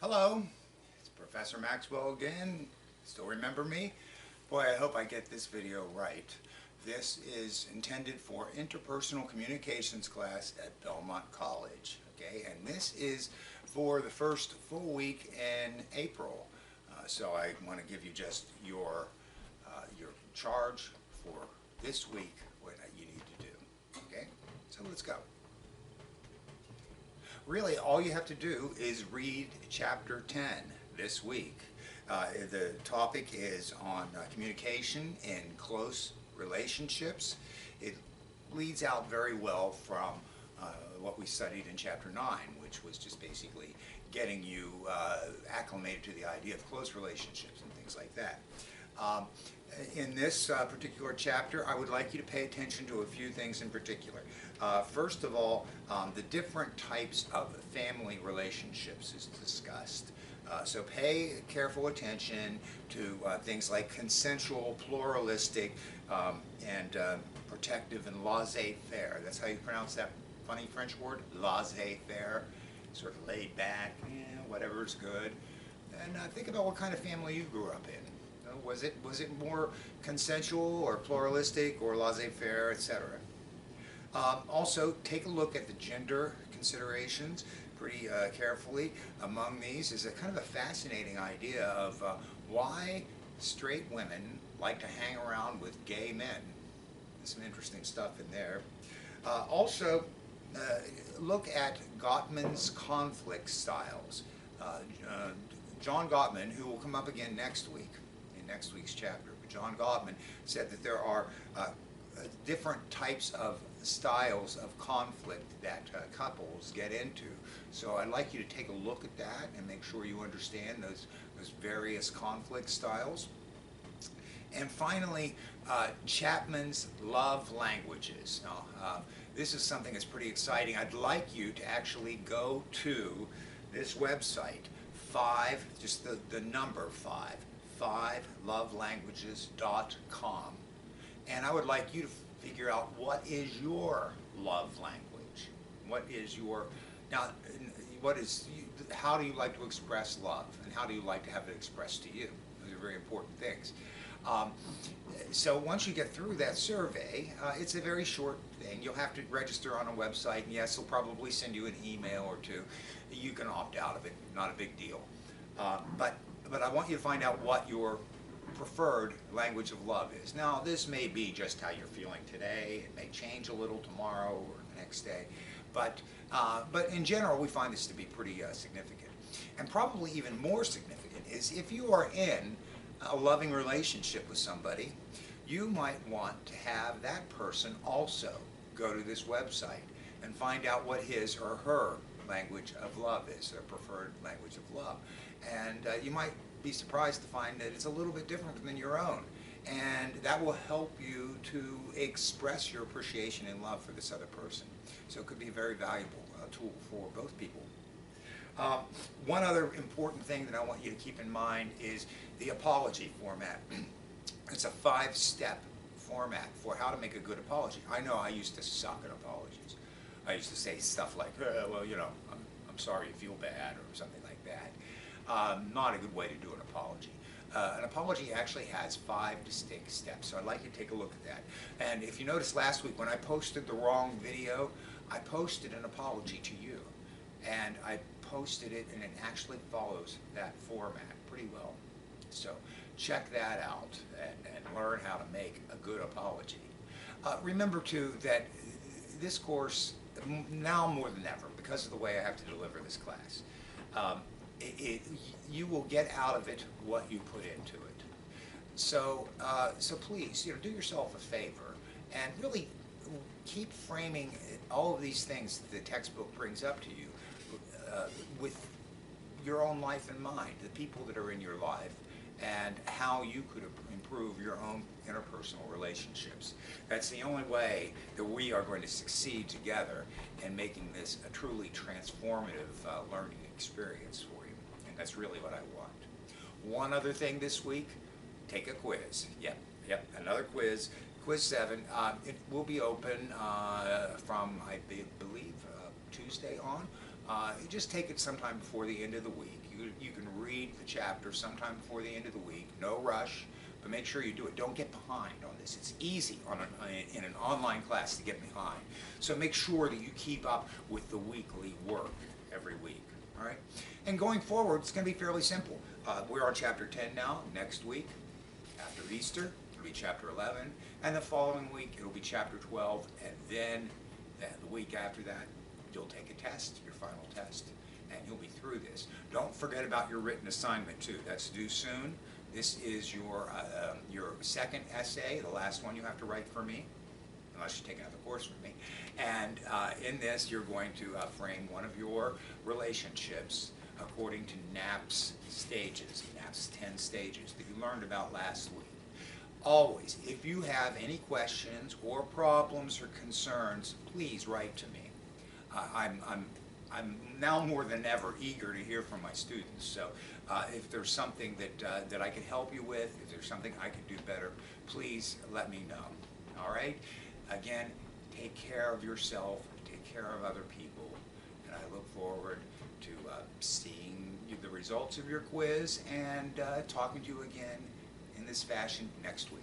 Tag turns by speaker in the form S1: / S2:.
S1: Hello, it's Professor Maxwell again. Still remember me? Boy, I hope I get this video right. This is intended for interpersonal communications class at Belmont College. Okay, and this is for the first full week in April. So I want to give you just your charge for this week, what you need to do. Okay, so let's go. Really, all you have to do is read chapter 10 this week. The topic is on communication in close relationships. It leads out very well from what we studied in chapter 9, which was just basically getting you acclimated to the idea of close relationships and things like that. In this particular chapter, I would like you to pay attention to a few things in particular. First of all, the different types of family relationships is discussed. So pay careful attention to things like consensual, pluralistic, and protective and laissez-faire. That's how you pronounce that funny French word, laissez-faire. Sort of laid back, whatever's good. And think about what kind of family you grew up in. Was it more consensual or pluralistic or laissez-faire, etc.? Also, take a look at the gender considerations pretty carefully. Among these is a kind of a fascinating idea of why straight women like to hang around with gay men. There's some interesting stuff in there. Also, look at Gottman's conflict styles. John Gottman, who will come up again next week, in next week's chapter, but John Gottman said that there are different types of styles of conflict that couples get into. So I'd like you to take a look at that and make sure you understand those various conflict styles. And finally, Chapman's love languages. Now, this is something that's pretty exciting. I'd like you to actually go to this website, just the number 5lovelanguages.com. And I would like you to figure out what is your love language. How do you like to express love, and how do you like to have it expressed to you? Those are very important things. So once you get through that survey, it's a very short thing. You'll have to register on a website, and yes, they'll probably send you an email or two. You can opt out of it, not a big deal. But I want you to find out what your preferred language of love is. Now, this may be just how you're feeling today. It may change a little tomorrow or the next day. But in general, we find this to be pretty significant. And probably even more significant is if you are in a loving relationship with somebody, you might want to have that person also go to this website and find out what his or her language of love is, their preferred language of love. And you might be surprised to find that it's a little bit different than your own. And that will help you to express your appreciation and love for this other person. So it could be a very valuable tool for both people. One other important thing that I want you to keep in mind is the apology format. It's a 5-step format for how to make a good apology. I know I used to suck at apologies. I used to say stuff like, well, you know, I'm sorry you feel bad, or something like that. Not a good way to do an apology. An apology actually has 5 distinct steps, so I'd like you to take a look at that. And if you noticed last week when I posted the wrong video, I posted an apology to you. And I posted it, and it actually follows that format pretty well. So check that out and learn how to make a good apology. Remember too that this course, now more than ever, because of the way I have to deliver this class, you will get out of it what you put into it. So please, do yourself a favor and really keep framing all of these things that the textbook brings up to you with your own life in mind, the people that are in your life, and how you could improve your own interpersonal relationships. That's the only way that we are going to succeed together in making this a truly transformative learning experience for you. And that's really what I want. One other thing this week, take a quiz. Yep, another quiz. Quiz 7. It will be open from, I believe, Tuesday on. just take it sometime before the end of the week. You can read the chapter sometime before the end of the week, no rush, but make sure you do it. Don't get behind on this. It's easy in an online class to get behind. So make sure that you keep up with the weekly work every week, all right? And going forward, it's going to be fairly simple. We're on chapter 10 now. Next week, after Easter, it'll be chapter 11, and the following week, it'll be chapter 12, and then the week after that, you'll take a test, your final test, and you'll be through this. Don't forget about your written assignment too. That's due soon. This is your second essay, the last one you have to write for me, unless you take another course from me. And in this, you're going to frame one of your relationships according to Knapp's stages, Knapp's 10 stages that you learned about last week. Always, if you have any questions or problems or concerns, please write to me. I'm now more than ever eager to hear from my students. So if there's something that I can help you with, if there's something I can do better, please let me know. All right? Again, take care of yourself, take care of other people, and I look forward to seeing the results of your quiz and talking to you again in this fashion next week.